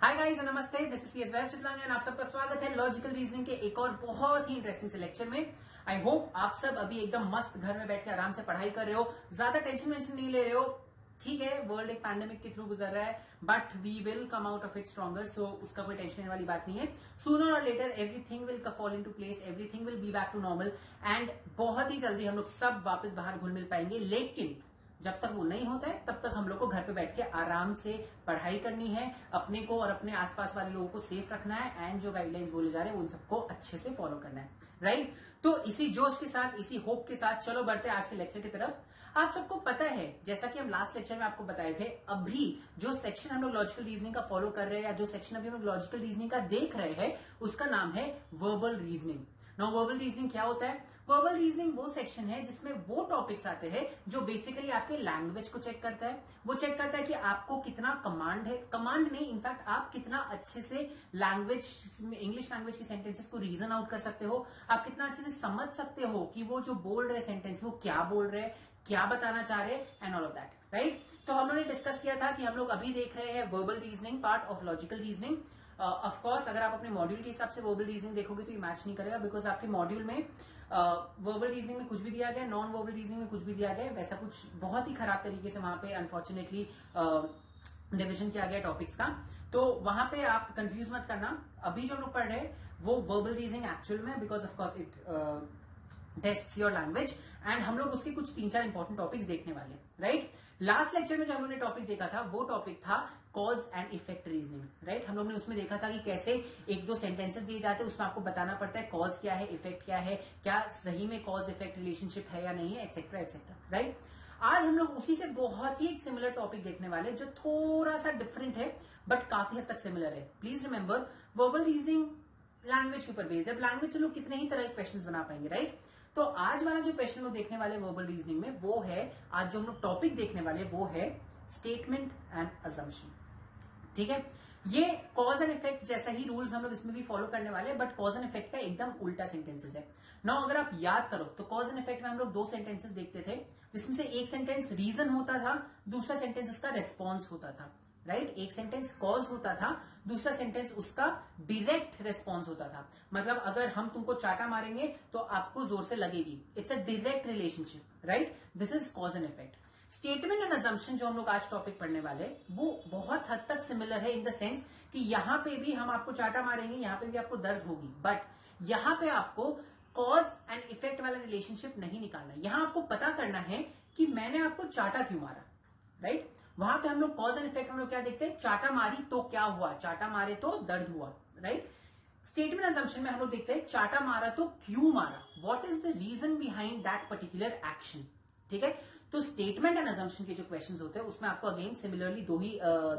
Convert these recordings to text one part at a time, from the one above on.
Hi guys नमस्ते, this is CS वैभव चितलानी और आप सबका स्वागत है लॉजिकल रीजनिंग के एक और बहुत ही इंटरेस्टिंग से लेक्चर में। आई होप आप सब अभी एकदम मस्त घर में बैठ के आराम से पढ़ाई कर रहे हो, ज्यादा टेंशन वेंशन नहीं ले रहे हो। ठीक है, वर्ल्ड एक पैंडेमिक के थ्रू गुजर रहा है, but we will come out of it stronger, so उसका कोई टेंशन लेने वाली बात नहीं है। सूनर और later everything will fall into place, everything will be back to normal and बहुत ही जल्दी हम लोग सब वापस बाहर घुल मिल पाएंगे। लेकिन जब तक वो नहीं होता है तब तक हम लोग को घर पे बैठ के आराम से पढ़ाई करनी है, अपने को और अपने आसपास वाले लोगों को सेफ रखना है एंड जो गाइडलाइंस बोले जा रहे हैं उन सबको अच्छे से फॉलो करना है, राइट। तो इसी जोश के साथ, इसी होप के साथ चलो बढ़ते हैं आज के लेक्चर की तरफ। आप सबको पता है, जैसा कि हम लास्ट लेक्चर में आपको बताए थे, अभी जो सेक्शन हम लोग लॉजिकल रीजनिंग का फॉलो कर रहे हैं या जो सेक्शन अभी हम लोग लॉजिकल रीजनिंग का देख रहे हैं उसका नाम है verbal reasoning. Now verbal reasoning क्या होता है? वर्बल रीजनिंग वो सेक्शन है जिसमें वो टॉपिक्स आते हैं जो बेसिकली आपके लैंग्वेज को चेक करता है। वो चेक करता है कि आपको कितना कमांड है, कमांड नहीं, इनफैक्ट आप कितना अच्छे से लैंग्वेज, इंग्लिश लैंग्वेज की सेंटेंसेस को रीजन आउट कर सकते हो, आप कितना अच्छे से समझ सकते हो कि वो जो बोल रहे सेंटेंस वो क्या बोल रहे, क्या बताना चाह रहे and all of that, right. तो हम लोगों ने डिस्कस किया था कि हम लोग अभी देख रहे हैं verbal reasoning part of logical reasoning. Of course अगर आप अपने मॉड्यूल के हिसाब से वर्बल रीजनिंग देखोगे तो ये मैच नहीं करेगा, बिकॉज आपके मॉड्यूल में वर्बल रीजनिंग में कुछ भी दिया गया, नॉन वर्बल रीजनिंग में कुछ भी दिया गया, वैसा कुछ बहुत ही खराब तरीके से वहां पे अनफॉर्चुनेटली डिविजन किया गया टॉपिक्स का। तो वहां पे आप कंफ्यूज मत करना। अभी जो हम लोग पढ़ रहे हैं वो वर्बल रीजनिंग एक्चुअल में, because of course it tests your language and हम लोग उसके कुछ 3-4 इंपॉर्टेंट टॉपिक्स देखने वाले, राइट। लास्ट लेक्चर में जो हम लोगों ने टॉपिक देखा था वो टॉपिक था cause and effect reasoning, right. हम लोग ने उसमें देखा था कि कैसे एक दो सेंटेंसेस दिए जाते हैं, उसमें आपको बताना पड़ता है कॉज क्या है, इफेक्ट क्या है, क्या सही में कॉज इफेक्ट रिलेशनशिप है या नहीं है, एक्सेट्रा एक्सेट्रा, राइट। आज हम लोग उसी से बहुत ही एक सिमिलर टॉपिक देखने वाले जो थोड़ा सा डिफरेंट है बट काफी हद तक सिमिलर है। Please remember, verbal reasoning language के ऊपर बेस्ड है। लैंग्वेज से लोग कितने ही तरह के क्वेश्चंस बना पाएंगे, राइट। तो आज वाला जो क्वेश्चन लोग देखने वाले वर्बल रीजनिंग में वो है, आज जो हम लोग टॉपिक देखने वाले वो है स्टेटमेंट एंड अजम्पशन, ठीक है। ये कॉज एंड इफेक्ट जैसा ही रूल्स हम लोग इसमें भी फॉलो करने वाले हैं, बट कॉज एंड इफेक्ट का एकदम उल्टा सेंटेंसेस है ना। अगर आप याद करो तो कॉज एंड इफेक्ट में हम लोग 2 सेंटेंसेस देखते थे, जिसमें से एक सेंटेंस रीजन होता था, दूसरा सेंटेंस उसका रेस्पॉन्स होता था, राइट। एक सेंटेंस कॉज होता था, दूसरा सेंटेंस उसका डायरेक्ट रेस्पॉन्स होता था। मतलब अगर हम तुमको चाटा मारेंगे तो आपको जोर से लगेगी, it's a direct relationship, right. This is cause and effect. Statement and assumption जो हम लोग आज टॉपिक पढ़ने वाले वो बहुत हद तक सिमिलर है इन द सेंस कि यहां पे भी हम आपको चाटा मारेंगे, यहां पे भी आपको दर्द होगी, बट यहां पे आपको कॉज एंड इफेक्ट वाला रिलेशनशिप नहीं निकालना। यहां आपको पता करना है कि मैंने आपको चाटा क्यों मारा, राइट। वहां पे हम लोग कॉज एंड इफेक्ट हम लोग क्या देखते हैं, चाटा मारी तो क्या हुआ, चाटा मारे तो दर्द हुआ, राइट। स्टेटमेंट अजम्पशन में हम लोग देखते हैं चाटा मारा तो क्यों मारा, what is the reason behind that particular action, ठीक है। तो स्टेटमेंट एंड अजम्पशन के जो क्वेश्चंस होते हैं उसमें आपको अगेन सिमिलरली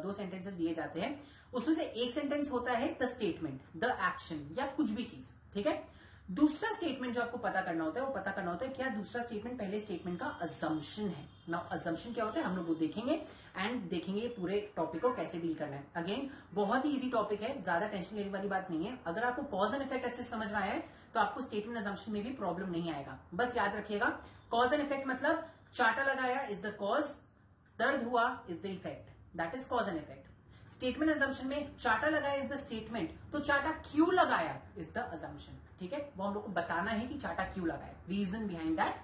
दो सेंटेंसेस दिए जाते हैं। उसमें से एक सेंटेंस होता है द स्टेटमेंट, द एक्शन या कुछ भी चीज, ठीक है। दूसरा स्टेटमेंट जो आपको पता करना होता है वो पता करना होता है क्या दूसरा स्टेटमेंट पहले स्टेटमेंट का अजम्पशन है। नाउ अजम्पशन क्या होता है हम लोग वो देखेंगे एंड देखेंगे पूरे टॉपिक को कैसे डील करना है। अगेन बहुत ही इजी टॉपिक है, ज्यादा टेंशन लेने वाली बात नहीं है। अगर आपको कॉज एंड इफेक्ट अच्छे से समझ में आया है तो आपको स्टेटमेंट अजम्पशन में भी प्रॉब्लम नहीं आएगा। बस याद रखिएगा, कॉज एंड इफेक्ट मतलब चाटा लगाया इज द कॉज, दर्द हुआ is the effect, that is cause and effect. Statement assumption में चाटा लगाया इज द स्टेटमेंट, तो चाटा क्यों लगाया इज द अजम्पशन, ठीक है। वो हम लोग को बताना है कि चाटा क्यों लगाया, reason behind that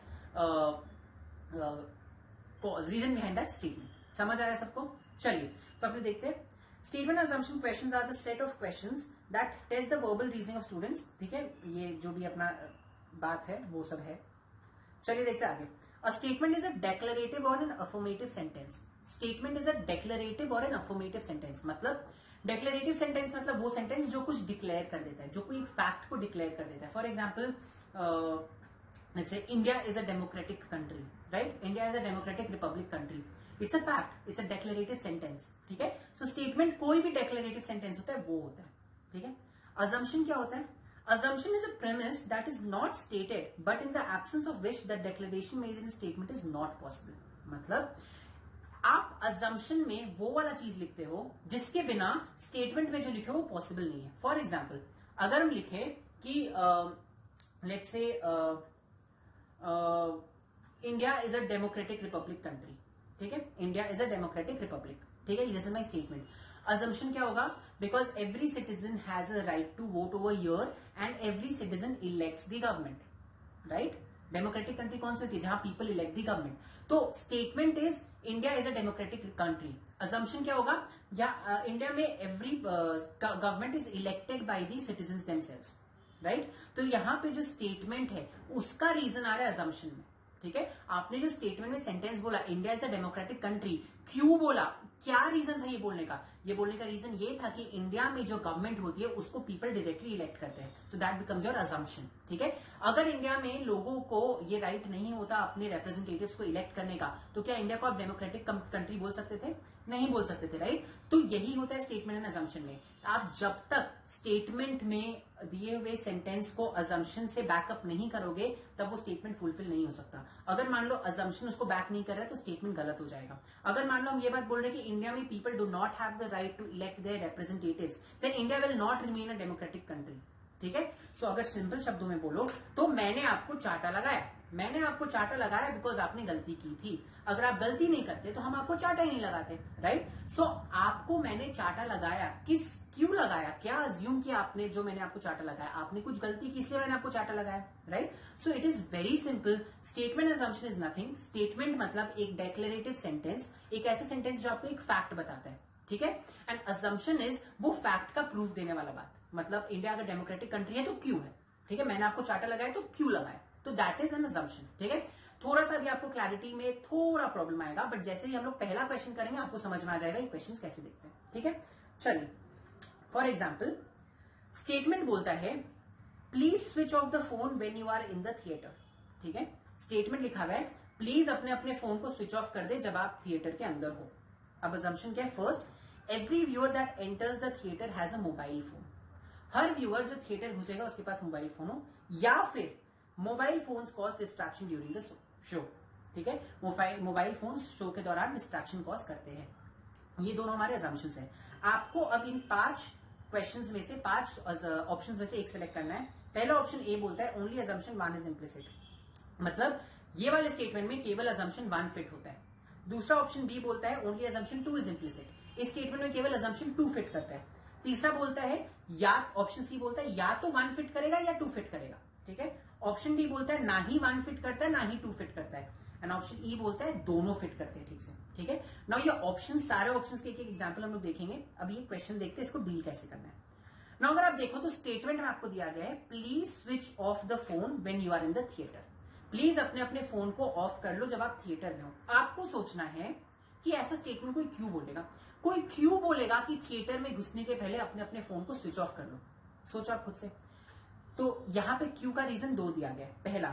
cause, reason behind that statement. समझ आया सबको? चलिए तो अपने देखते हैं। Statement assumption questions are the set of questions that test the verbal reasoning of students, ठीक है। ये जो भी अपना बात है वो सब है। चलिए देखते हैं आगे। A statement is a declarative or an affirmative sentence. Statement is a declarative or an affirmative sentence. मतलब declarative sentence मतलब वो sentence जो कुछ declare कर देता है, जो कोई fact को declare कर देता है। For example, let's say India is a democratic country, right? India is a democratic republic country. It's a fact. It's a declarative sentence. ठीक है? So statement कोई भी declarative sentence होता है वो होता है, ठीक है? Assumption क्या होता है? Assumption is a premise that is not stated, but in the absence of which the declaration made in the statement is not possible. मतलब आप assumption में वो वाला चीज लिखते हो जिसके बिना स्टेटमेंट में जो लिखे हो वो पॉसिबल नहीं है। फॉर एग्जाम्पल अगर हम लिखे कि let's say India is a democratic republic country, ठीक है, India is a democratic republic, ठीक है, this is my statement. Assumption क्या होगा, because every citizen has a right to vote over year and every citizen elects the government, right. Democratic country कौन सी होती है, जहां पीपल इलेक्ट द गवर्नमेंट। तो statement is India is a democratic country. Assumption क्या होगा, या India में every government is elected by the citizens themselves, right. तो यहां पे जो स्टेटमेंट है उसका रीजन आ रहा है असम्पशन में, ठीक है। आपने जो स्टेटमेंट में सेंटेंस बोला India is a democratic country, क्यों बोला, क्या रीजन था ये बोलने का? ये बोलने का रीजन ये था कि इंडिया में जो गवर्नमेंट होती है उसको पीपल डायरेक्टली इलेक्ट करते हैं, so that becomes your assumption, ठीक है। अगर इंडिया में लोगों को ये राइट नहीं होता अपने रिप्रेजेंटेटिव्स को इलेक्ट करने का, तो क्या इंडिया को आप डेमोक्रेटिक कंट्री बोल सकते थे? नहीं बोल सकते थे, राइट। तो यही होता है स्टेटमेंट एंड असम्पशन में। आप जब तक स्टेटमेंट में दिए हुए सेंटेंस को असम्पशन से बैकअप नहीं करोगे तब वो स्टेटमेंट फुलफिल नहीं हो सकता। अगर मान लो असम्पशन उसको बैक नहीं कर रहा है तो स्टेटमेंट गलत हो जाएगा। अगर मान लो हम ये बात बोल रहे हैं कि इंडिया में people do not have the right to elect their representatives, then India will not remain a democratic country, ठीक है। सो अगर सिंपल शब्दों में बोलो तो मैंने आपको चाटा लगाया, मैंने आपको चाटा लगाया बिकॉज आपने गलती की थी। अगर आप गलती नहीं करते तो हम आपको चाटा ही नहीं लगाते, राइट। सो आपको मैंने चाटा लगाया, क्यों लगाया, क्या अज्यूम किया आपने जो मैंने आपको चाटा लगाया? आपने कुछ गलती की इसलिए मैंने आपको चाटा लगाया, right. So it is very simple. Statement assumption is nothing. Statement मतलब एक डेक्लेरेटिव सेंटेंस, एक ऐसे सेंटेंस जो आपको एक फैक्ट बताता है, ठीक है। एंड असम्पशन इज वो फैक्ट का प्रूफ देने वाला बात। मतलब इंडिया अगर डेमोक्रेटिक कंट्री है तो क्यों है, ठीक है। मैंने आपको चाटा लगाया तो क्यों लगाया, तो दैट इज एन असम्पशन, ठीक है। थोड़ा सा भी आपको क्लैरिटी में थोड़ा प्रॉब्लम आएगा, बट जैसे ही हम लोग पहला क्वेश्चन करेंगे आपको समझ में आ जाएगा ये क्वेश्चन कैसे देखते हैं, ठीक है। चलिए, फॉर एग्जाम्पल स्टेटमेंट बोलता है please switch off the phone when you are in the theatre, ठीक है। स्टेटमेंट लिखा हुआ है प्लीज अपने अपने फोन को स्विच ऑफ कर दे जब आप थिएटर के अंदर हो। अब असम्पशन क्या है, first every viewer that enters the theatre has a mobile phone. Her viewer जो थिएटर घुसेगा उसके पास मोबाइल फोन हो, या फिर mobile phones cause distraction during the show, ठीक है। मोबाइल फोन्स शो के दौरान डिस्ट्रैक्शन कॉज करते हैं। ये दोनों हमारे असम्पशंस हैं। आपको अब इन 5 क्वेश्चंस में से 5 ऑप्शंस में से एक सिलेक्ट करना है। पहला ऑप्शन ए बोलता है ओनली असम्पशन 1 इज इम्प्लिसिट, मतलब ये वाले स्टेटमेंट में केवल असम्पशन 1 फिट होता है। दूसरा ऑप्शन बी बोलता है ओनली असम्पशन 2 इज इम्प्लिसिट, इस स्टेटमेंट में केवल असम्पशन 2 फिट करता है। तीसरा बोलता है या ऑप्शन सी बोलता है या तो 1 फिट करेगा या 2 फिट करेगा, ठीक है। ऑप्शन डी बोलता है ना ही 1 फिट करता है ना ही 2 फिट करता है, एंड ऑप्शन ई बोलता है दोनों फिट करते हैं, ठीक से, ठीक है। नाउ ये ऑप्शन, सारे ऑप्शंस के एक एग्जांपल हम लोग देखेंगे। अब ये क्वेश्चन देखते हैं इसको डील कैसे करना है। नाउ अगर आप देखो तो स्टेटमेंट में आपको दिया गया है please switch off the phone when you are in the theatre. Please अपने अपने फोन को ऑफ कर लो जब आप थिएटर में हो। आपको सोचना है कि ऐसा स्टेटमेंट कोई क्यों बोलेगा, कोई क्यों बोलेगा कि थिएटर में घुसने के पहले अपने अपने फोन को स्विच ऑफ कर लो। सोचो आप खुद से। तो यहां पे क्यों का रीजन 2 दिया गया है। पहला,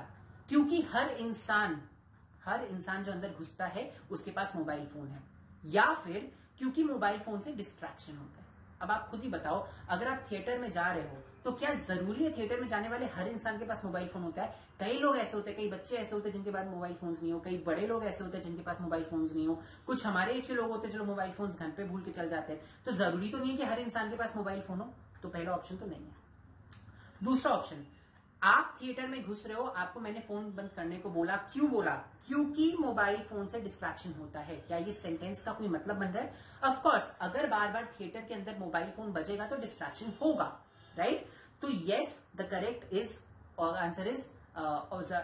क्योंकि हर इंसान जो अंदर घुसता है उसके पास मोबाइल फोन है, या फिर क्योंकि मोबाइल फोन से डिस्ट्रैक्शन होता है। अब आप खुद ही बताओ, अगर आप थिएटर में जा रहे हो तो क्या जरूरी है थिएटर में जाने वाले हर इंसान के पास मोबाइल फोन होता है? कई लोग ऐसे होते हैं, कई बच्चे ऐसे होते हैं जिनके पास मोबाइल फोन्स नहीं हो, कई बड़े लोग ऐसे होते हैं जिनके पास मोबाइल फोन्स नहीं हो, कुछ हमारे एज के लोग होते हैं जो मोबाइल फोन्स घर पे भूल के चल जाते हैं। तो जरूरी तो नहीं है कि हर इंसान के पास मोबाइल फोन हो, तो पहला ऑप्शन तो नहीं है। दूसरा ऑप्शन, आप थिएटर में घुस रहे हो, आपको मैंने फोन बंद करने को बोला, क्यों बोला? क्योंकि मोबाइल फोन से डिस्ट्रैक्शन होता है। क्या ये सेंटेंस का कोई मतलब बन रहा है? ऑफ कोर्स, अगर बार बार थिएटर के अंदर मोबाइल फोन बजेगा तो डिस्ट्रैक्शन होगा, राइट। तो yes, the correct is answer is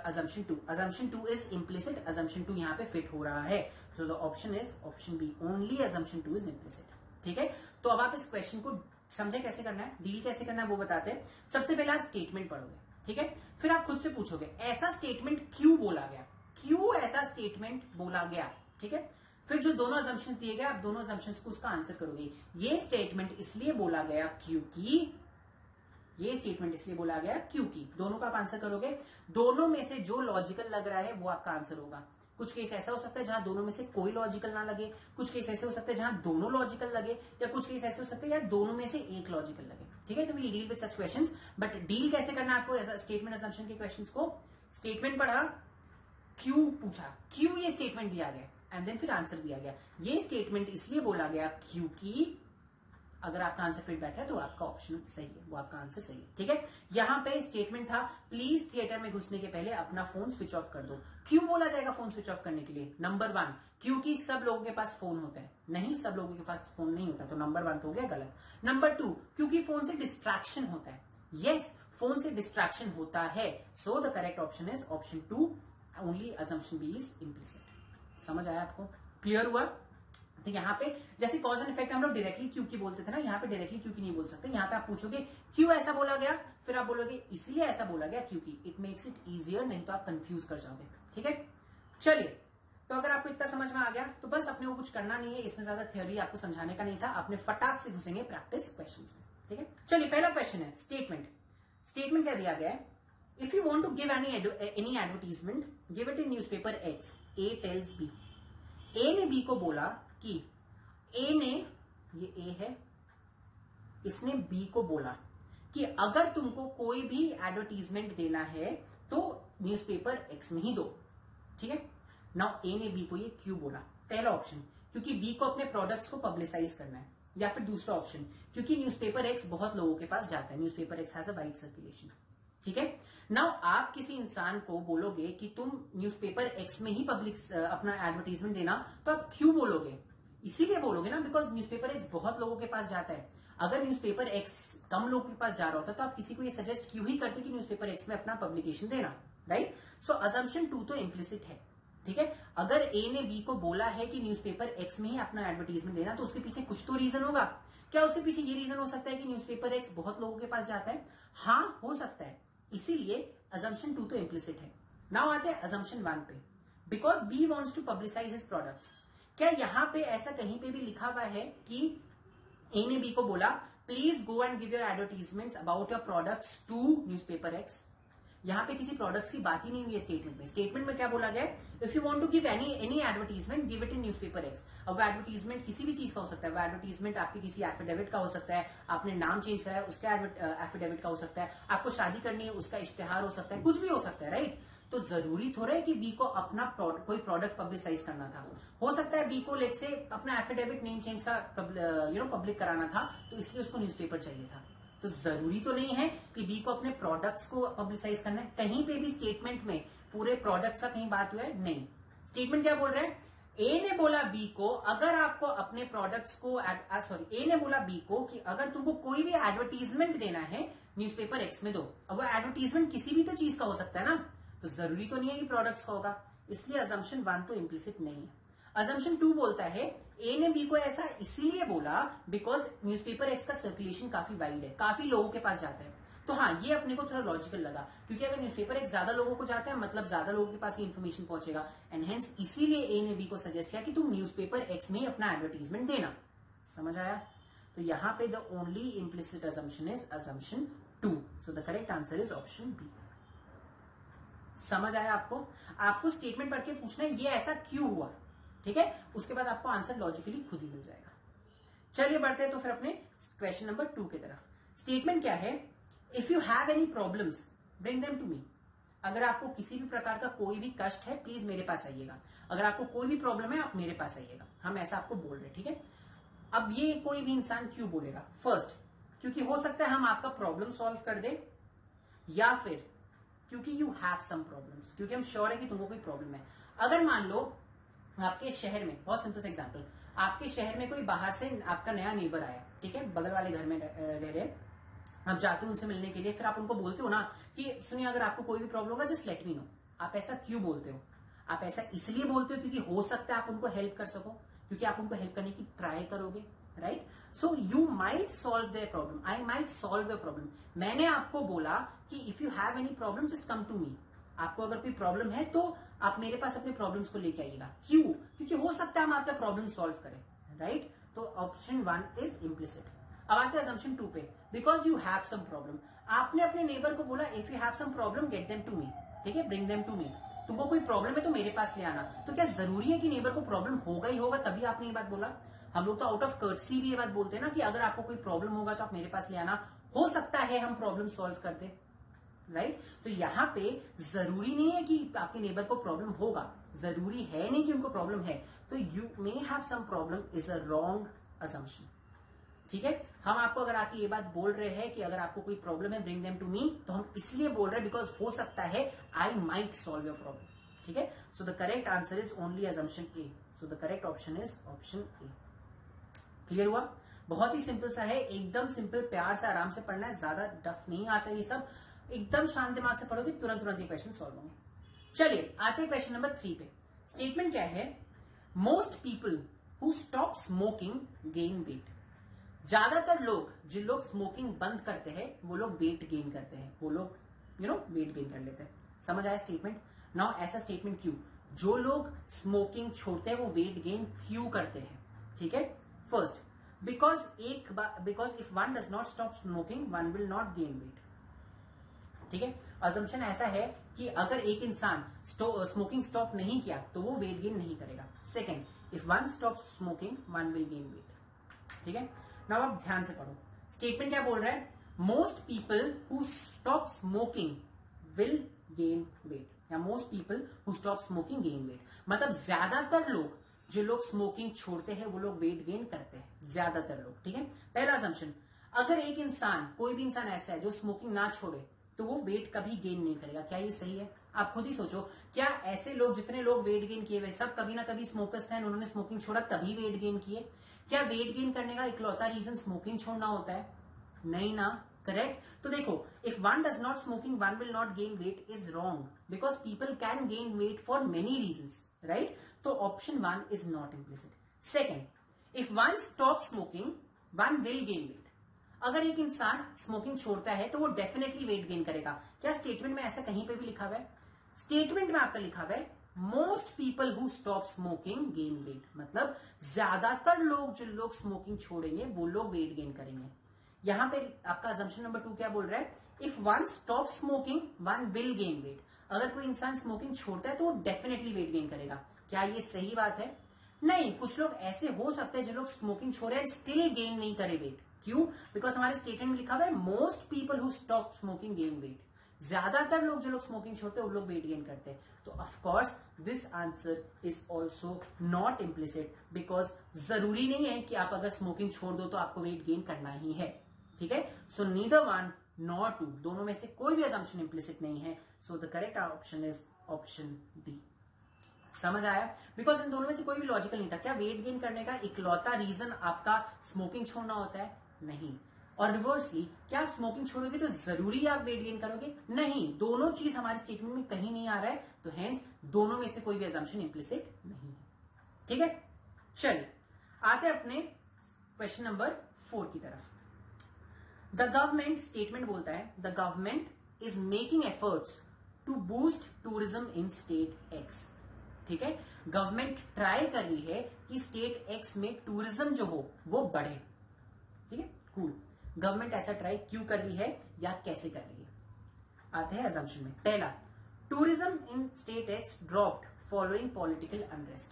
assumption 2. assumption 2 is implicit. assumption 2 यहां पे फिट हो रहा है, so the option is option B, only assumption 2 is implicit, ठीक है। तो अब आप इस क्वेश्चन को समझे कैसे करना है, डील कैसे करना है वो बताते हैं। सबसे पहले आप स्टेटमेंट पढ़ोगे, ठीक है, फिर आप खुद से पूछोगे ऐसा स्टेटमेंट क्यों बोला गया, क्यों ऐसा स्टेटमेंट बोला गया, ठीक है। फिर जो दोनों असम्पशंस दिए गए, आप दोनों असम्पशंस को उसका आंसर करोगे। ये स्टेटमेंट इसलिए बोला गया क्योंकि, ये स्टेटमेंट इसलिए बोला गया क्योंकि, दोनों का आप आंसर करोगे। दोनों में से जो लॉजिकल लग रहा है वो आपका आंसर होगा। कुछ केस ऐसा हो सकता है जहां दोनों में से कोई लॉजिकल ना लगे, कुछ केस ऐसे हो सकते हैं जहां दोनों लॉजिकल लगे, या कुछ केस ऐसे हो सकते हैं या दोनों में से एक लॉजिकल लगे, ठीक है। तो we deal with such questions, but deal कैसे करना है आपको स्टेटमेंट असम्पशन के क्वेश्चंस को। स्टेटमेंट पढ़ा, क्यों पूछा, क्यों ये स्टेटमेंट दिया गया, एंड देन फिर आंसर दिया गया। ये स्टेटमेंट इसलिए बोला गया क्योंकि अगर आपका आंसर फिट बैठ रहा है तो आपका ऑप्शन सही है, वो आपका आंसर सही है। ठीक है, यहां पे स्टेटमेंट था प्लीज थिएटर में घुसने के पहले अपना फोन स्विच ऑफ कर दो। क्यों बोला जाएगा फोन स्विच ऑफ करने के लिए? नंबर 1, क्योंकि सब लोगों के पास फोन होता है। नहीं, सब लोगों के पास फोन नहीं होता, तो नंबर 1 तो हो गया गलत। नंबर 2, क्योंकि फोन से डिस्ट्रैक्शन होता है। यस, फोन से डिस्ट्रैक्शन होता है, so the correct option is option 2, only assumption B is implicit। समझ आया आपको? क्लियर हुआ? तो यहाँ पे जैसे कॉज एंड इफेक्ट हम लोग डायरेक्टली क्योंकि बोलते थे ना, यहाँ पे डायरेक्टली क्योंकि नहीं बोल सकते। यहाँ पे आप पूछोगे क्यों ऐसा बोला गया, फिर आप बोलोगे इसलिए ऐसा बोला गया क्योंकि। इट मेक्स इट इजियर, नहीं तो आप कंफ्यूज कर जाओगे। ठीक है, चलिए, तो अगर आपको इतना समझ में आ गया तो बस अपने को कुछ करना नहीं है, इसमें ज्यादा थ्योरी आपको समझाने का नहीं था, अपने फटाक से घुसेंगे प्रैक्टिस क्वेश्चंस में। ठीक है, चलिए, पहला क्वेश्चन है स्टेटमेंट। स्टेटमेंट क्या दिया गया है? If you want to give any advertisement, give it in newspaper X, A tells B. A ने बी को बोला कि ए ने, ये ए है, इसने बी को बोला कि अगर तुमको कोई भी एडवर्टीजमेंट देना है तो न्यूज़पेपर एक्स में ही दो। ठीक है, नाउ ए ने बी को ये क्यों बोला? पहला ऑप्शन, क्योंकि बी को अपने प्रोडक्ट्स को पब्लिसाइज करना है, या फिर दूसरा ऑप्शन, क्योंकि न्यूज़पेपर एक्स बहुत लोगों के पास जाता है, newspaper x has a wide circulation. ठीक है, नाउ आप किसी इंसान को बोलोगे कि तुम न्यूज़पेपर एक्स में ही पब्लिक अपना एडवर्टीजमेंट देना, तो आप क्यों बोलोगे? इसीलिए बोलोगे ना बिकॉज न्यूज़पेपर एक्स बहुत लोगों के पास जाता है। अगर न्यूज़पेपर एक्स कम लोगों के पास जा रहा होता तो आप किसी को ये सजेस्ट क्यों ही करते कि न्यूज़पेपर एक्स में अपना पब्लिकेशन देना, राइट? सो असम्पशन 2 तो इम्प्लिसिट है। ठीक है, अगर ए ने बी को बोला है कि न्यूज़पेपर एक्स में ही अपना एडवर्टीजमेंट देना, तो उसके पीछे कुछ तो रीजन होगा। क्या उसके पीछे ये रीजन हो सकता है कि न्यूज़पेपर एक्स बहुत लोगों के पास जाता है? हाँ, हो सकता है, इसीलिए assumption 2 तो implicit है। नाउ आते हैं assumption 1 पे, because B wants to publicise his products. क्या यहां पे ऐसा कहीं पे भी लिखा हुआ है कि ए ने बी को बोला please go and give your advertisements about your products to newspaper X? यहां पे किसी प्रोडक्ट्स की बात ही नहीं हुई है स्टेटमेंट में। स्टेटमेंट में क्या बोला गया है? If you want to give any advertisement, give it in newspaper X. अब वो एडवर्टीजमेंट किसी भी चीज का हो सकता है, वो एडवर्टीजमेंट आपकी किसी एफिडेविट का हो सकता है, आपने नाम चेंज कराया उसका एफिडेविट का हो सकता है, आपको शादी करनी है उसका इश्तेहार हो सकता है, कुछ भी हो सकता है, राइट? तो जरूरी थोड़ा है कि बी को अपना कोई प्रोडक्ट पब्लिसाइज करना था। हो सकता है बी को लेट से अपना एफिडेविट नेम चेंज का पब्लिक कराना था, तो इसलिए उसको न्यूज़पेपर चाहिए था। तो जरूरी तो नहीं है कि बी को अपने प्रोडक्ट्स को पब्लिसाइज करना है। कहीं पे भी स्टेटमेंट में पूरे प्रोडक्ट्स का कहीं बात हुआ है? नहीं। स्टेटमेंट क्या बोल रहा है? ए ने बोला बी को अगर आपको अपने प्रोडक्ट्स को ए ने बोला बी को कि अगर तुमको कोई भी एडवर्टीजमेंट देना है न्यूज़पेपर एक्स में दो। अब वो एडवर्टीजमेंट किसी भी तो चीज का हो सकता है ना, तो जरूरी तो नहीं है कि प्रोडक्ट्स का होगा, इसलिए असम्पशन 1 तो इम्प्लिसिट नहीं है। असम्पशन 2 बोलता है ए ने बी को ऐसा इसीलिए बोला बिकॉज न्यूज़पेपर एक्स का सर्कुलेशन काफी वाइड है, काफी लोगों के पास जाता है। तो हाँ, ये अपने को थोड़ा लॉजिकल लगा, क्योंकि अगर न्यूज़पेपर एक्स ज्यादा लोगों को जाता है मतलब ज्यादा लोगों के पास ये इन्फॉर्मेशन पहुंचेगा, एंड हेंस इसीलिए ए ने बी को सजेस्ट किया कि तुम न्यूज़पेपर एक्स में ही अपना एडवर्टीजमेंट देना। समझ आया? तो यहां पे the only implicit assumption is assumption 2, so the correct answer is option B. समझ आया आपको? आपको स्टेटमेंट पढ़ के पूछना है ये ऐसा क्यों हुआ, ठीक है? उसके बाद आपको आंसर लॉजिकली खुद ही मिल जाएगा। चलिए बढ़ते हैं तो फिर अपने क्वेश्चन नंबर 2 की तरफ। स्टेटमेंट क्या है? If you have any problems bring them to me. अगर आपको किसी भी प्रकार का कोई भी कष्ट है प्लीज मेरे पास आइएगा। अगर आपको कोई भी प्रॉब्लम है आप मेरे पास आइएगा, हम ऐसा आपको बोल रहे हैं, ठीक है? अब ये कोई भी इंसान क्यों बोलेगा? फर्स्ट, क्योंकि हो सकता है हम आपका प्रॉब्लम सॉल्व कर दे, या फिर क्योंकि यू हैव सम प्रॉब्लम्स, क्योंकि हम श्योर है कि तुमको कोई प्रॉब्लम है। अगर मान लो आपके शहर में, बहुत सिंपल सा एग्जांपल, आपके शहर में कोई बाहर से आपका नया नेबर आया, ठीक है, बगल वाले घर में रह रहे, आप जाते हो उनसे मिलने के लिए, फिर आप उनको बोलते हो ना कि सुनिए अगर आपको कोई भी प्रॉब्लम होगा जस्ट लेट मी नो। आप ऐसा क्यों बोलते हो? आप ऐसा इसलिए बोलते हो क्योंकि हो सकता है आप उनको हेल्प कर सको, क्योंकि आप उनको हेल्प करने की ट्राई करोगे, right? So you might solve their problem, I might solve your problem. मैंने आपको बोला कि if you have any problem just come to me. आपको अगर कोई प्रॉब्लम है तो आप मेरे पास अपने प्रॉब्लम्स को लेके आइएगा। क्यों? क्योंकि हो सकता है हम आपका प्रॉब्लम सॉल्व करें, राइट? तो ऑप्शन 1 इज इम्प्लिसिट। अब आते हैं असम्पशन 2 पे, because you have some problem. आपने अपने नेबर को बोला if you have some problem get them to me, ठीक है, ब्रिंग देम टू मी। तुमको कोई प्रॉब्लम है तो मेरे पास ले आना। तो क्या जरूरी है कि नेबर को प्रॉब्लम होगा ही होगा तभी आपने ये बात बोला? हम लोग तो आउट ऑफ कर्टसी भी ये बात बोलते हैं ना कि अगर आपको कोई प्रॉब्लम होगा तो आप मेरे पास ले आना, हो सकता है हम प्रॉब्लम सॉल्व कर दे, राइट? तो यहां पे जरूरी नहीं है कि आपके नेबर को प्रॉब्लम होगा, जरूरी है नहीं कि उनको प्रॉब्लम है। तो you may have some problem is a wrong assumption, ठीक है। हम आपको अगर आके ये बात बोल रहे हैं कि अगर आपको कोई प्रॉब्लम है ब्रिंग देम टू मी, तो हम इसलिए बोल रहे हैं बिकॉज हो सकता है आई माइट सॉल्व योर प्रॉब्लम, ठीक है। So the correct answer is only assumption A, so the correct option is option A. Clear हुआ? बहुत ही सिंपल सा है, एकदम सिंपल, प्यार से आराम से पढ़ना है, ज्यादा टफ नहीं आता ये सब, एकदम शांत दिमाग से पढ़ोगे तुरंत तुरंत ये क्वेश्चन सॉल्व होंगे। चलिए आते हैं क्वेश्चन नंबर 3 पे। स्टेटमेंट क्या है? Most people who stop smoking gain wait. ज्यादातर लोग, जिन लोग स्मोकिंग बंद करते हैं वो लोग वेट गेन करते हैं, वो लोग वेट गेन कर लेते हैं। समझ आया स्टेटमेंट? नाउ ऐसा स्टेटमेंट क्यों? जो लोग स्मोकिंग छोड़ते हैं वो वेट गेन क्यों करते हैं, ठीक है। First, because if one does not stop smoking one will not gain wait, ठीक है। अजम्पशन ऐसा है कि अगर एक इंसान स्मोकिंग स्टॉप नहीं किया तो वो वेट गेन नहीं करेगा। Second, if one stop smoking one will gain wait, ठीक है। नाउ आप ध्यान से पढ़ो, स्टेटमेंट क्या बोल रहा है? Most people who stop smoking will gain weight, या most people who stop smoking gain weight, मतलब ज्यादातर लोग, जो लोग स्मोकिंग छोड़ते हैं वो लोग वेट गेन करते हैं, ज्यादातर लोग, ठीक है। पहला असम्पशन, अगर एक इंसान, कोई भी इंसान ऐसा है जो स्मोकिंग ना छोड़े तो वो वेट कभी गेन नहीं करेगा। क्या ये सही है? आप खुद ही सोचो, क्या ऐसे लोग, जितने लोग वेट गेन किए हुए सब कभी ना कभी स्मोकर्स थे, उन्होंने स्मोकिंग छोड़ा तभी वेट गेन किए? क्या वेट गेन करने का इकलौता रीजन स्मोकिंग छोड़ना होता है? नहीं ना, करेक्ट। तो देखो, if one does not smoking one will not gain weight is wrong, because people can gain weight for many reasons, right. तो option 1 is not implicit. Second, if one stop smoking one will gain weight, अगर एक इंसान smoking छोड़ता है तो वो definitely weight gain करेगा। क्या स्टेटमेंट में ऐसा कहीं पे भी लिखा हुआ है? स्टेटमेंट में आपका लिखा हुआ है most people who stop smoking gain weight, मतलब ज्यादातर लोग, जो लोग स्मोकिंग छोड़ेंगे वो लोग वेट गेन करेंगे। यहां पे आपका असम्पशन नंबर 2 क्या बोल रहा है? If one stop smoking one will gain weight, अगर कोई इंसान स्मोकिंग छोड़ता है तो वो डेफिनेटली वेट गेन करेगा। क्या ये सही बात है? नहीं, कुछ लोग ऐसे हो सकते हैं जो लोग स्मोकिंग छोड़े एंड स्टिल गेन नहीं करे वेट। क्यों? बिकॉज हमारे स्टेटमेंट में लिखा हुआ है most people who stop smoking gain wait, ज्यादातर लोग, जो लोग स्मोकिंग छोड़ते हैं वो लोग वेट गेन करते हैं। तो of course this answer is also not implicit, because जरूरी नहीं है कि आप अगर स्मोकिंग छोड़ दो तो आपको वेट गेन करना ही है, ठीक है। सो नीदर 1 नॉर 2, दोनों में से कोई भी असम्पशन इम्प्लिसिट नहीं है। So the correct option is option B. समझ आया? बिकॉज इन दोनों में से कोई भी लॉजिकल नहीं था। क्या वेट गेन करने का इकलौता रीजन आपका स्मोकिंग छोड़ना होता है? नहीं। और रिवर्सली, क्या आप स्मोकिंग छोड़ोगे तो जरूरी आप वेट गेन करोगे? नहीं। दोनों चीज हमारे स्टेटमेंट में कहीं नहीं आ रहा है, तो हेंस दोनों में से कोई भी असम्पशन इम्प्लिसिट नहीं है, ठीक है। चलिए आते अपने क्वेश्चन नंबर 4 की तरफ। द गवर्नमेंट, स्टेटमेंट बोलता है the government is making efforts to boost tourism in state X, ठीक है। गवर्नमेंट ट्राई कर रही है कि स्टेट एक्स में टूरिज्म जो हो वो बढ़े, ठीक है। कूल। गवर्नमेंट ऐसा ट्राई क्यों कर रही है या कैसे कर रही है? आते हैं असम्पशन में। पहला, tourism in state X dropped following political unrest,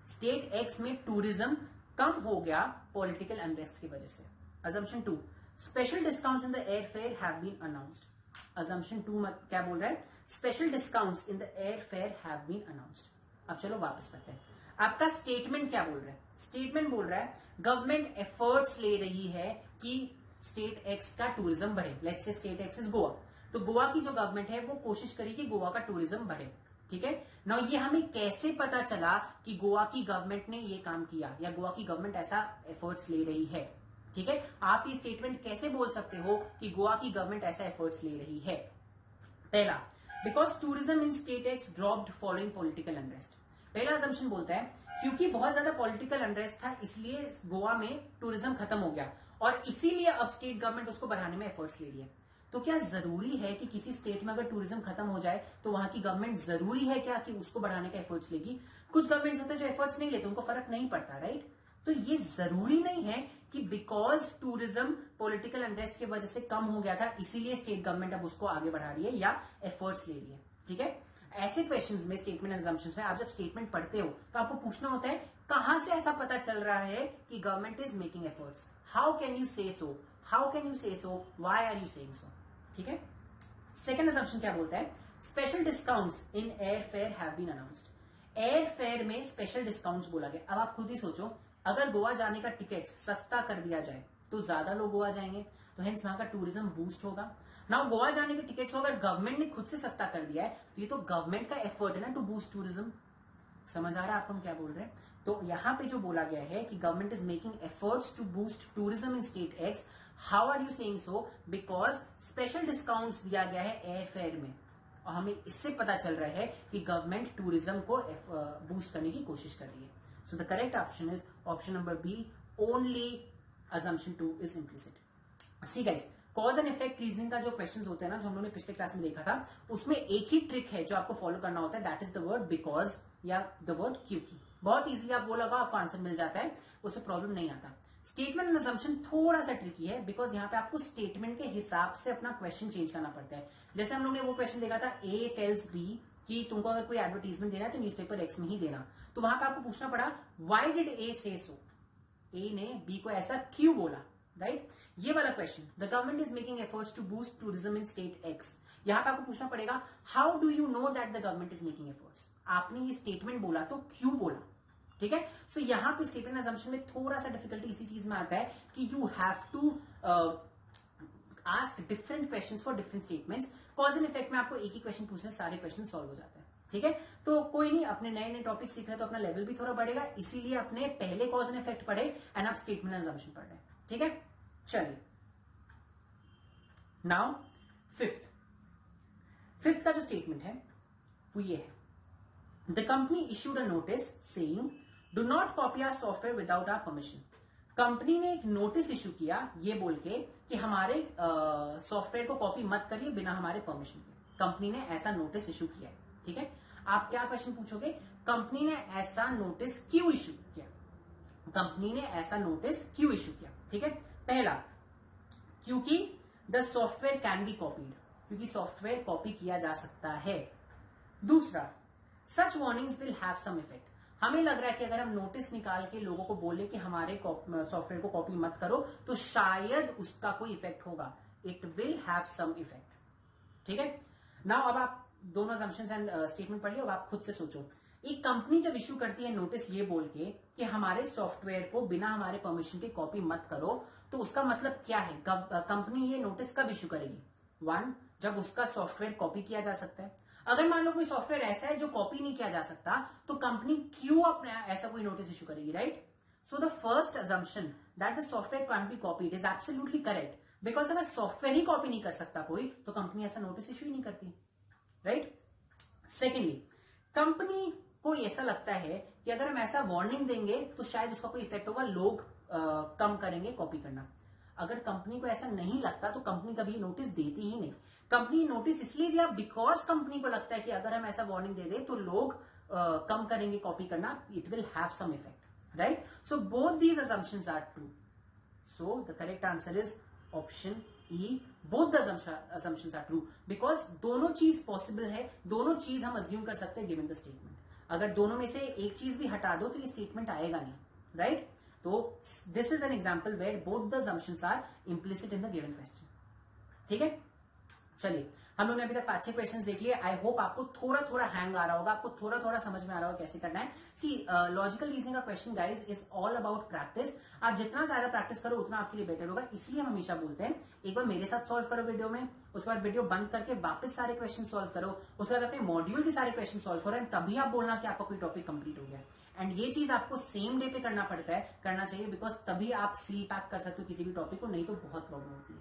state X में टूरिज्म कम हो गया पॉलिटिकल अनरेस्ट की वजह से। Assumption 2, special discounts in the air fare have been announced. Assumption 2 क्या बोल रहा है? Special discounts in the air fare have been announced. अब चलो वापस पढ़ते हैं। आपका स्टेटमेंट क्या बोल रहा है? स्टेटमेंट बोल रहा है गवर्नमेंट एफर्ट्स ले रही है कि स्टेट एक्स का टूरिज्म बढ़े। Let's say state x is Goa, तो गोवा की जो गवर्नमेंट है वो कोशिश करी कि गोवा का टूरिज्म बढ़े, ठीक है। ना ये हमें कैसे पता चला कि गोवा की गवर्नमेंट ने ये काम किया या गोवा की गवर्नमेंट ऐसा एफर्ट्स ले रही है, ठीक है। आप ये स्टेटमेंट कैसे बोल सकते हो कि गोवा की गवर्नमेंट ऐसा एफर्ट्स ले रही है? पहला, because tourism in state X dropped following political unrest. पहला असम्पशन बोलता है क्योंकि बहुत ज्यादा पॉलिटिकल अनरेस्ट था इसलिए गोवा में टूरिज्म खत्म हो गया और इसीलिए अब स्टेट गवर्नमेंट उसको बढ़ाने में एफर्ट्स ले रही है। तो क्या जरूरी है कि किसी स्टेट में अगर टूरिज्म खत्म हो जाए तो वहां की गवर्नमेंट जरूरी है क्या कि उसको बढ़ाने का एफर्ट्स लेगी? कुछ गवर्नमेंट्स होते हैं जो एफर्ट्स नहीं लेते, उनको फर्क नहीं पड़ता, राइट। तो ये जरूरी नहीं है कि बिकॉज टूरिज्म पॉलिटिकल अनरेस्ट की वजह से कम हो गया था इसीलिए स्टेट गवर्नमेंट अब उसको आगे बढ़ा रही है या एफर्ट्स ले रही है, ठीक है। ऐसे क्वेश्चंस में, स्टेटमेंट एंड असम्पशंस में आप जब स्टेटमेंट पढ़ते हो तो आपको पूछना होता है कहां से ऐसा पता चल रहा है कि government is making efforts? How can you say so? How can you say so? Why are you saying so? ठीक है। सेकंड असम्पशन क्या बोलता है? Special discounts in air fare have been announced. Air fare में special discounts बोला गया। अब आप खुद ही सोचो, अगर गोवा जाने का टिकट सस्ता कर दिया जाए तो ज्यादा लोग गोवा जाएंगे, तो हेंस वहां का टूरिज्म बूस्ट होगा। नाउ गोवा जाने के टिकट्स को अगर गवर्नमेंट ने खुद से सस्ता कर दिया है तो ये तो गवर्नमेंट का एफर्ट है ना टू बूस्ट टूरिज्म। समझ आ रहा है आपको हम क्या बोल रहे हैं? तो यहां पे जो बोला गया है कि government is making efforts to boost tourism in state X. How are you saying so? Because special discounts दिया गया है एयर फेयर में, और हमें इससे पता चल रहा है कि गवर्नमेंट टूरिज्म को बूस्ट करने की कोशिश कर रही है। So the correct option is option number B, only assumption 2 is implicit. See guys, cause and effect reasoning का जो क्वेश्चंस होते हैं ना, जो हम लोगों ने पिछले क्लास में देखा था, उसमें एक ही ट्रिक है जो आपको फॉलो करना होता है, that is the word because या द वर्ड क्योंकि। बहुत इजीली आप वो लगा, आपको आंसर मिल जाता है, उससे प्रॉब्लम नहीं आता। स्टेटमेंट एंड असम्पशन थोड़ा सा ट्रिकी है, बिकॉज यहाँ पे आपको स्टेटमेंट के हिसाब से अपना क्वेश्चन चेंज करना पड़ता है। जैसे हम लोग ने वो क्वेश्चन देखा था, ए टेल्स बी कि तुमको अगर कोई एडवर्टीजमेंट देना है तो न्यूज़पेपर एक्स में ही देना, तो वहां पे आपको पूछना पड़ा व्हाई डिड ए से सो, ए ने बी को ऐसा क्यों बोला, राइट? ये वाला question, the government is making efforts to boost tourism in state X, यहां पे आपको पूछना पड़ेगा how do you know that the government is making efforts. आपने ये स्टेटमेंट बोला तो क्यों बोला, ठीक है? सो यहां पे स्टेटमेंट असम्पशन में थोड़ा सा डिफिकल्टी इसी चीज में आता है कि you have to ask different questions for different statements. Cause and effect में आपको एक ही क्वेश्चन पूछने सारे क्वेश्चन सॉल्व हो जाते हैं, ठीक है? तो कोई नहीं, अपने नए नए टॉपिक सीख रहे तो अपना लेवल भी थोड़ा बढ़ेगा, इसीलिए अपने पहले कॉज एंड इफेक्ट पढ़े एंड आप स्टेटमेंट असम्पशन पढ़ रहे हैं, ठीक है? चलिए नाउ फिफ्थ का जो स्टेटमेंट है वो ये है, the company issued a notice saying do not copy our software without our permission. Company ने एक नोटिस इश्यू किया ये बोल के कि हमारे सॉफ्टवेयर को कॉपी मत करिए बिना हमारे परमिशन के। कंपनी ने ऐसा नोटिस इश्यू किया है, ठीक है? आप क्या क्वेश्चन पूछोगे, कंपनी ने ऐसा नोटिस क्यों इश्यू किया, कंपनी ने ऐसा नोटिस क्यों इश्यू किया, ठीक है? पहला, क्योंकि the software can be copied, क्योंकि सॉफ्टवेयर कॉपी किया जा सकता है। दूसरा, such warnings will have some effect, हमें लग रहा है कि अगर हम नोटिस निकाल के लोगों को बोले कि हमारे सॉफ्टवेयर को कॉपी मत करो तो शायद उसका कोई इफेक्ट होगा, it will have some effect, ठीक है? नाउ अब आप दोनों असम्पशंस एंड स्टेटमेंट पढ़िए, अब आप खुद से सोचो, एक कंपनी जब इश्यू करती है नोटिस ये बोल के कि हमारे सॉफ्टवेयर को बिना हमारे परमिशन के कॉपी मत करो, तो उसका मतलब क्या है? कंपनी ये नोटिस कब इश्यू करेगी? वन, जब उसका सॉफ्टवेयर कॉपी किया जा सकता है। अगर मान लो कोई सॉफ्टवेयर ऐसा है जो कॉपी नहीं किया जा सकता, तो कंपनी क्यों अपना ऐसा कोई नोटिस इश्यू करेगी, right? So the first assumption that the software can be copied is absolutely correct, because अगर सॉफ्टवेयर ही कॉपी नहीं कर सकता कोई, तो कंपनी ऐसा नोटिस इश्यू ही नहीं करती, राइट? सेकेंडली, कंपनी को ऐसा लगता है कि अगर हम ऐसा वार्निंग देंगे तो शायद उसका कोई इफेक्ट होगा, लोग कम करेंगे कॉपी करना। अगर कंपनी को ऐसा नहीं लगता तो कंपनी कभी नोटिस देती ही नहीं। कंपनी नोटिस इसलिए दिया बिकॉज कंपनी को लगता है कि अगर हम ऐसा वार्निंग दे दें तो लोग कम करेंगे कॉपी करना, it will have some effect, right? So both these assumptions are true, so the correct answer is option E, both the assumptions are true, because दोनों चीज पॉसिबल है, दोनों चीज हम अज्यूम कर सकते हैं गिवन द स्टेटमेंट। अगर दोनों में से एक चीज भी हटा दो तो ये स्टेटमेंट आएगा नहीं, राइट? तो this is an example where both the assumptions are implicit in the given question, ठीक है? चलिए, हम लोगों ने अभी तक 5-6 क्वेश्चंस देख लिए। आई होप आपको थोड़ा थोड़ा हैंग आ रहा होगा, आपको थोड़ा थोड़ा समझ में आ रहा होगा कैसे करना है। सी लॉजिकल रीजनिंग का question guys is all about practice. आप जितना ज्यादा प्रैक्टिस करो उतना आपके लिए बेटर होगा, इसलिए हम हमेशा बोलते हैं एक बार मेरे साथ सॉल्व करो वीडियो में, उसके बाद वीडियो बंद करके वापस सारे क्वेश्चन सॉल्व करो, उसके बाद अपने मॉड्यूल के सारे क्वेश्चन सॉल्व करो, तभी आप बोलना कि आपका कोई टॉपिक कंप्लीट हो गया। एंड ये चीज आपको सेम डे पे करना पड़ता है, करना चाहिए, बिकॉज तभी आप सील पैक कर सकते हो किसी भी टॉपिक को, नहीं तो बहुत प्रॉब्लम होती है,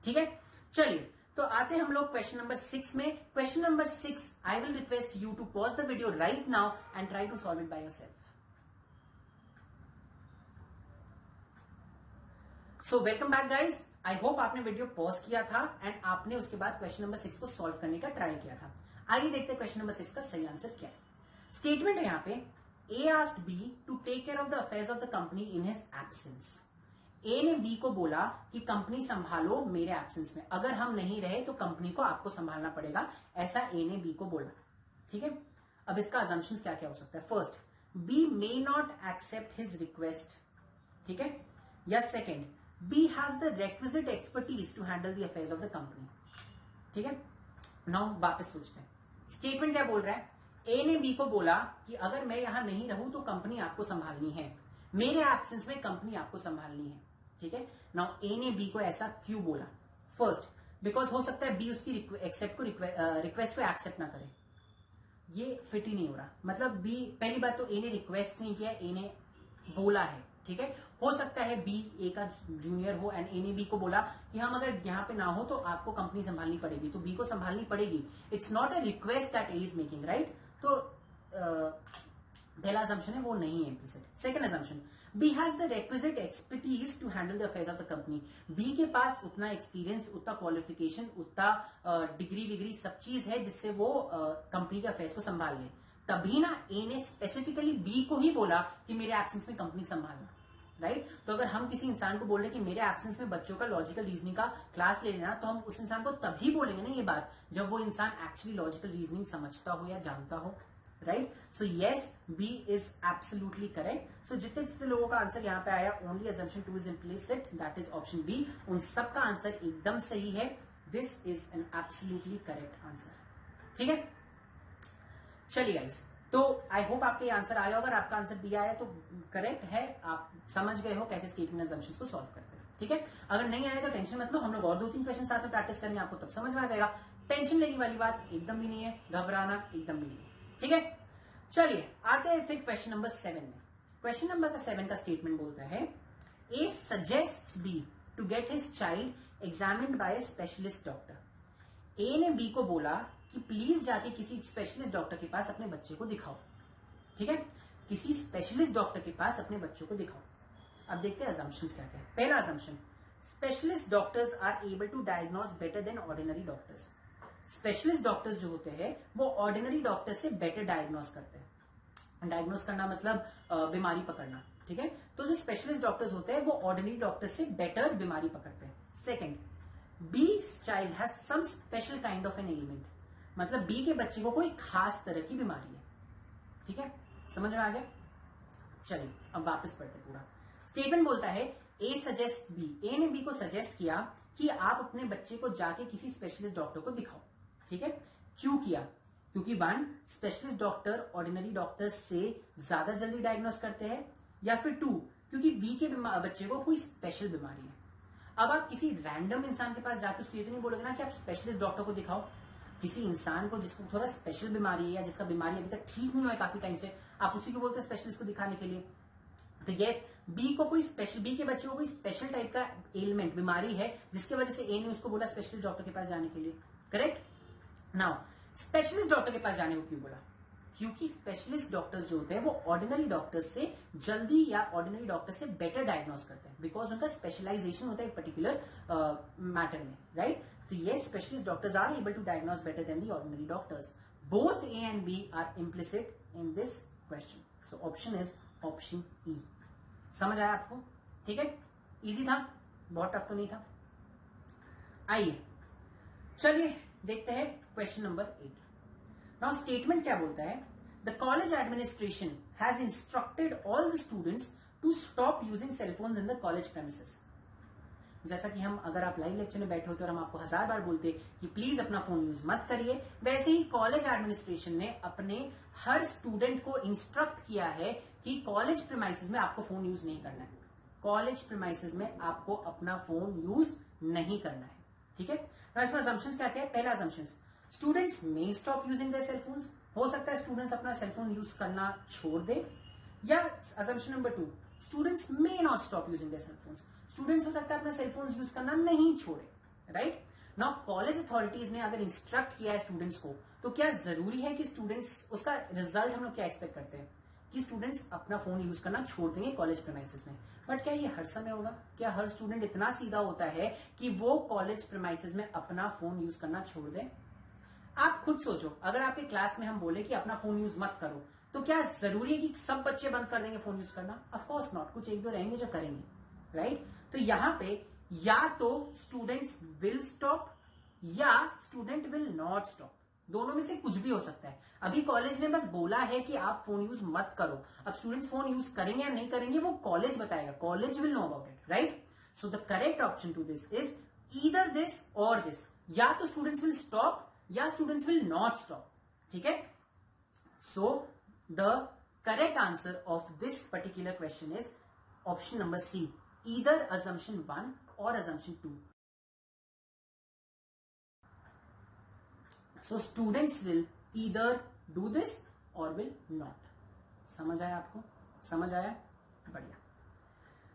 ठीक है? चलिए, तो आते हैं हम लोग क्वेश्चन नंबर 6 में। Question number 6, I will request you to pause the video right now and try to solve it by yourself. So welcome back guys, I hope आपने वीडियो पॉज किया था एंड आपने उसके बाद क्वेश्चन नंबर 6 को solve करने का try किया था। आइए देखते हैं क्वेश्चन नंबर 6 का सही आंसर क्या है। स्टेटमेंट है यहाँ पे, A asked B to take care of the affairs of the company in his absence. A ने बी को बोला कि कंपनी संभालो मेरे एब्सेंस में, अगर हम नहीं रहे तो कंपनी को आपको संभालना पड़ेगा, ऐसा ए ने बी को बोला, ठीक है? अब इसका असम्पशंस क्या क्या हो सकता है? First, B may not accept his request, ठीक है? या second, B has the requisite expertise to handle the affairs of the company, ठीक है? नाउ वापस सोचते हैं, स्टेटमेंट क्या बोल रहा है? ए ने बी को बोला कि अगर मैं यहां नहीं रहूं तो कंपनी आपको संभालनी है। मेरे एब्सेंस में कंपनी आपको संभालनी है, ठीक है। नाउ ए ने बी को ऐसा क्यों बोला? फर्स्ट, बिकॉज हो सकता है बी उसकी रिक्वेस्ट को एक्सेप्ट ना करे, ये फिट ही नहीं हो रहा। मतलब बी, पहली बात तो ए ने रिक्वेस्ट नहीं किया, ए ने बोला है, ठीक है। हो सकता है बी ए का जूनियर हो एंड ए ने बी को बोला कि हम अगर यहाँ पे ना हो तो आपको कंपनी संभालनी पड़ेगी, तो बी को संभालनी पड़ेगी। It's not a request that A is making, right. तो पहला असम्पशन है वो नहीं है implicit. Second assumption, B has the requisite expertise to handle the affairs of the company. B के पास उतना एक्सपीरियंस, उतना क्वालिफिकेशन, उतना डिग्री विग्री सब चीज है जिससे वो कंपनी के अफेयर्स को संभाल ले। तभी ना ए ने स्पेसिफिकली बी को ही बोला कि मेरे एब्सेंस में कंपनी संभालना, राइट। तो अगर हम किसी इंसान को बोल रहे हैं कि मेरे एब्सेंस में बच्चों का लॉजिकल रीजनिंग का क्लास ले लेना, तो हम उस इंसान को तभी बोलेंगे ना ये बात जब वो इंसान एक्चुअली लॉजिकल रीजनिंग समझता हो या जानता हो, right. So yes, B is absolutely correct. सो जितने जितने लोगों का आंसर यहाँ पे आया, only assumption 2 is implicit, that is option B, उन सबका आंसर एकदम सही है। This is an absolutely correct answer, ठीक है। चलिए गाइस, तो आई होप आपके आंसर आया। अगर आपका आंसर बी आया तो करेक्ट है, आप समझ गए हो कैसे स्टेटमेंट असम्पशंस को सॉल्व करते हैं, ठीक है। अगर नहीं आया तो टेंशन मत लो, हम लोग और 2-3 क्वेश्चन साथ में प्रैक्टिस करेंगे, आपको तब समझ में आ जाएगा। टेंशन लेने वाली बात एकदम भी नहीं है, घबराना एकदम भी नहीं है, ठीक है। चलिए आते हैं फिर क्वेश्चन नंबर 7 में। क्वेश्चन नंबर 7 का स्टेटमेंट बोलता है, A suggests B to get his child examined by a specialist doctor. A ने बी को बोला कि प्लीज जाके किसी स्पेशलिस्ट डॉक्टर के पास अपने बच्चे को दिखाओ, ठीक है। किसी स्पेशलिस्ट डॉक्टर के पास अपने बच्चों को दिखाओ। अब देखते हैं असम्पशंस क्या क्या है। पहला assumption, specialist doctors are able to diagnose better than ordinary doctors. Specialist doctors जो होते हैं वो ऑर्डिनरी डॉक्टर से बेटर डायग्नोज करते हैं। डायग्नोज करना मतलब बीमारी पकड़ना, ठीक है। तो जो स्पेशलिस्ट डॉक्टर्स होते हैं वो ऑर्डिनरी डॉक्टर से बेटर बीमारी पकड़ते हैं। Second, B's child has some special kind of an element, मतलब बी के बच्चे को कोई खास तरह की बीमारी है, ठीक है। समझ में आ गया? चलिए अब वापस पढ़ते पूरा। स्टेटमेंट बोलता है, ए सजेस्ट बी, ए ने बी को सजेस्ट किया कि आप अपने बच्चे को जाके किसी स्पेशलिस्ट डॉक्टर को दिखाओ, ठीक है। क्यों किया? क्योंकि 1, स्पेशलिस्ट डॉक्टर ऑर्डिनरी डॉक्टर से ज्यादा जल्दी डायग्नोस करते हैं, या फिर 2, क्योंकि बी के बच्चे को कोई स्पेशल बीमारी है। अब आप किसी रैंडम इंसान के पास जाके उसको ये तो नहीं बोलोगे ना कि आप स्पेशलिस्ट डॉक्टर को दिखाओ। किसी इंसान को जिसको थोड़ा स्पेशल बीमारी है या जिसका बीमारी अभी तक ठीक नहीं हुआ है काफी टाइम से, आप उसी को बोलते हैं स्पेशलिस्ट को दिखाने के लिए। तो यस, बी को कोई स्पेशल, बी के बच्चे को कोई स्पेशल टाइप का एलिमेंट बीमारी है जिसकी वजह से ए ने उसको बोला स्पेशलिस्ट डॉक्टर के पास जाने के लिए, करेक्ट। नाउ स्पेशलिस्ट डॉक्टर के पास जाने को क्यों बोला? क्योंकि स्पेशलिस्ट डॉक्टर्स जो होते हैं वो ऑर्डिनरी डॉक्टर्स से जल्दी या ऑर्डिनरी डॉक्टर से बेटर डायग्नोस करते हैं, बिकॉज उनका स्पेशलाइजेशन होता है एक पर्टिकुलर मैटर में, राइट। तो ये specialist doctors are able to diagnose better than the ordinary doctors. Both A and B are implicit in this question, so option is option E. समझ आया आपको? ठीक है, इजी था, बहुत टफ तो नहीं था। आइए चलिए देखते हैं क्वेश्चन नंबर 8। नाउ स्टेटमेंट क्या बोलता है? The college administration has instructed all the students to stop using cellphones in the college premises. जैसा कि हम, अगर आप लाइव लेक्चर में बैठे होते और हम आपको 1000 बार बोलते कि प्लीज अपना फोन यूज मत करिए, वैसे ही कॉलेज एडमिनिस्ट्रेशन ने अपने हर स्टूडेंट को इंस्ट्रक्ट किया है कि कॉलेज प्रीमाइसेस में आपको फोन यूज नहीं करना है। कॉलेज प्रीमाइसेस में आपको अपना फोन यूज नहीं करना है, ठीक है। इसमें असम्पशंस क्या क्या है? पहला assumption, students may stop using their cellphones. हो सकता है स्टूडेंट्स अपना सेलफोन यूज करना छोड़ दे, या assumption number 2, students may not stop using their cellphones. Students हो सकता है अपना सेलफोन यूज करना नहीं छोड़े, राइट। नाउ कॉलेज अथॉरिटीज ने अगर इंस्ट्रक्ट किया है स्टूडेंट्स को, तो क्या जरूरी है कि स्टूडेंट्स, उसका रिजल्ट हम लोग क्या एक्सपेक्ट करते हैं कि स्टूडेंट्स अपना फोन यूज करना छोड़ देंगे कॉलेज प्रीमाइसेस में। बट क्या ये हर समय होगा? क्या हर स्टूडेंट इतना सीधा होता है कि वो कॉलेज प्रीमाइसेस में अपना फोन यूज करना छोड़ दे? आप खुद सोचो, अगर आपके क्लास में हम बोले कि अपना फोन यूज मत करो, तो क्या जरूरी है कि सब बच्चे बंद कर देंगे फोन यूज करना? ऑफ कोर्स नॉट, कुछ एक दो रहेंगे जो करेंगे, राइट। तो यहां पे या तो स्टूडेंट्स विल स्टॉप या स्टूडेंट विल नॉट स्टॉप, दोनों में से कुछ भी हो सकता है। अभी कॉलेज ने बस बोला है कि आप फोन यूज मत करो, अब स्टूडेंट्स फोन यूज करेंगे या नहीं करेंगे वो कॉलेज बताएगा, college will know about it, right. So the correct option to this is either this or this, या तो स्टूडेंट्स विल स्टॉप या स्टूडेंट्स विल नॉट स्टॉप, ठीक है। So the correct answer of this particular question is option number C, either assumption 1 or assumption 2. So students will either do this or will not. समझ आया आपको? समझ आया? बढ़िया.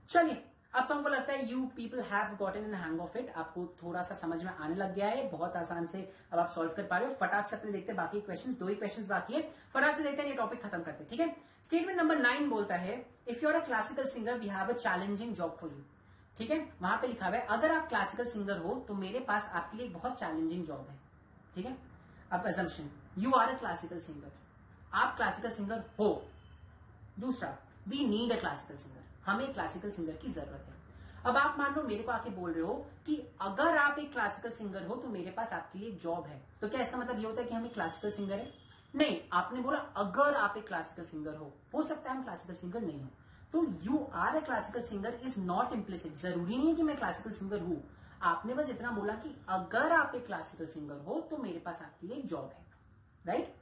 चलिए, अब तो हमको लगता है you people have gotten in the hang of it. आपको थोड़ा सा समझ में आने लग गया है, बहुत आसान से अब आप सॉल्व कर पा रहे हो. फटाक से अपने देखते हैं बाकी क्वेश्चंस, 2 ही क्वेश्चंस बाकी है, फटाक से देखते हैं, ये टॉपिक खत्म करते हैं. ठीक है. स्टेटमेंट नंबर 9 बोलता है if you are a classical singer we have a challenging job for you. ठीक है, वहां पे लिखा हुआ है अगर आप क्लासिकल सिंगर हो तो मेरे पास आपके लिए बहुत चैलेंजिंग जॉब है. ठीक है. अब assumption, you are a classical singer, आप क्लासिकल सिंगर हो. दूसरा, we need a classical singer, हमें क्लासिकल सिंगर की जरूरत है. अब आप मान लो मेरे को आके बोल रहे हो कि अगर आप एक क्लासिकल सिंगर हो तो मेरे पास आपके लिए एक जॉब है. तो क्या इसका मतलब ये होता है कि हम एक क्लासिकल सिंगर है? नहीं, आपने बोला अगर आप एक क्लासिकल सिंगर हो सकता है हम क्लासिकल सिंगर नहीं हो. तो you are a classical singer is not implicit. जरूरी नहीं है कि मैं क्लासिकल सिंगर हूं. आपने बस इतना बोला कि अगर आप एक क्लासिकल सिंगर हो तो मेरे पास आपके लिए एक जॉब है. Right.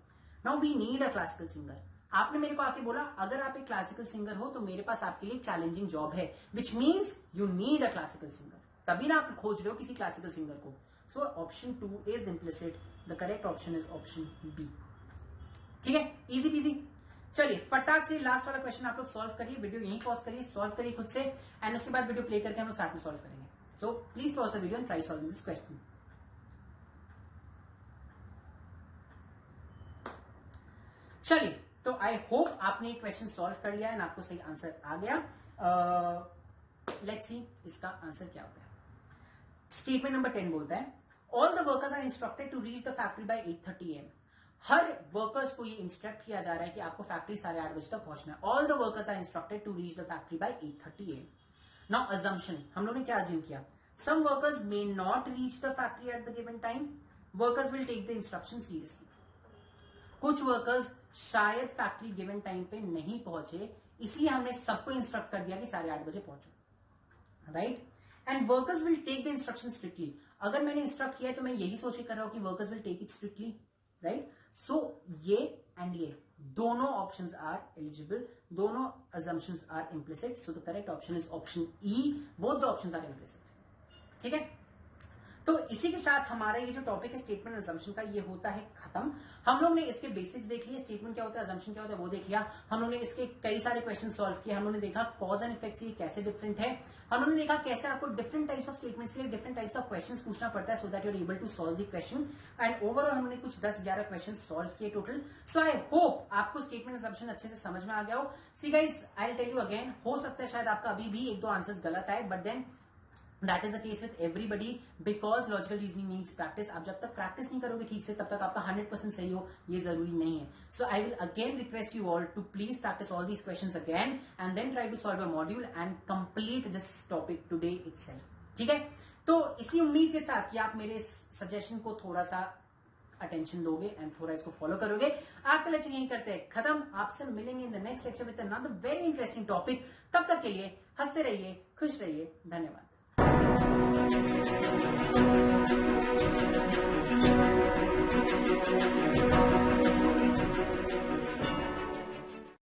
Now we need a classical singer. आपने मेरे को आके बोला अगर आप एक क्लासिकल सिंगर हो तो मेरे पास आपके लिए चैलेंजिंग जॉब है, which means you need a classical singer. तभी ना आप खोज रहे हो किसी क्लासिकल सिंगर को. So option 2 is implicit. The correct option is option B. ठीक है, इजी पीजी. चलिए फटाक से लास्ट वाला क्वेश्चन आप लोग सॉल्व करिए. वीडियो यहीं पॉज करिए, सॉल्व करिए खुद से, एंड उसके बाद वीडियो प्ले करके हम लोग साथ में सॉल्व करेंगे. So please pause the video and try solving this question. चलिए, तो आई होप आपने एक क्वेश्चन सॉल्व कर लिया एंड आपको सही आंसर आ गया. लेट्स सी इसका आंसर क्या होता है. स्टेटमेंट नंबर 10 बोलता है all the workers are instructed to reach the factory by 8:30 AM. हर वर्कर्स को ये इंस्ट्रक्ट किया जा रहा है कि आपको फैक्ट्री 8:30 बजे तक पहुंचना है. All the workers are instructed to reach the factory by 8:30 AM. Now assumption, हम लोगों ने क्या अज्यूम किया? Some workers may not reach the factory at the given time. Workers will take the instruction seriously. कुछ workers शायद factory given time पे नहीं पहुंचे, इसलिए हमने सबको इंस्ट्रक्ट कर दिया कि 8:30 बजे पहुंचो. Right. And workers will take the instruction strictly. अगर मैंने इंस्ट्रक्ट किया है तो मैं यही सोच के कर रहा हूं कि workers will take it strictly. Right. So ये एंड ये दोनों ऑप्शंस आर एलिजिबल, दोनों assumptions are implicit. So the correct option is option E. Both the options are implicit. ठीक है. तो इसी के साथ हमारा ये जो टॉपिक है स्टेटमेंट असम्पशन का ये होता है खत्म. हम लोग ने इसके बेसिक्स देख लिए, स्टेटमेंट क्या होता है, असम्पशन क्या होता है वो देख लिया. हम लोग ने इसके कई सारे क्वेश्चन सॉल्व किए. हम लोग ने देखा कॉज एंड इफेक्ट ये कैसे डिफरेंट है. हम लोग ने देखा कैसे आपको डिफरेंट टाइप्स ऑफ स्टेटमेंट्स के लिए डिफरेंट टाइप्स ऑफ क्वेश्चंस पूछना पड़ता है so that you are able to solve the question. And overall हमने कुछ 10-11 क्वेश्चन सॉल्व किए टोटल. सो आई होप आपको स्टेटमेंट असम्पशन अच्छे से समझ में आ गया हो. See guys, I will tell you again, हो सकता है शायद आपका अभी भी 1-2 आंसर्स गलत आए, but then That is the case with everybody because logical reasoning needs practice. आप जब तक प्रैक्टिस नहीं करोगे ठीक से तब तक आपका 100% सही हो ये जरूरी नहीं है. So I will again request you all to please practice all these questions again and then try to solve a module and complete this topic today itself. ठीक है. तो इसी उम्मीद के साथ कि आप मेरे सजेशन को थोड़ा सा अटेंशन दोगे एंड थोड़ा इसको फॉलो करोगे. आज का लेक्चर यही करते हैं खत्म. आपसे मिलेंगे in the next lecture with another very interesting topic. तब तक के लिए हंसते रहिए, खुश रहिए. धन्यवाद.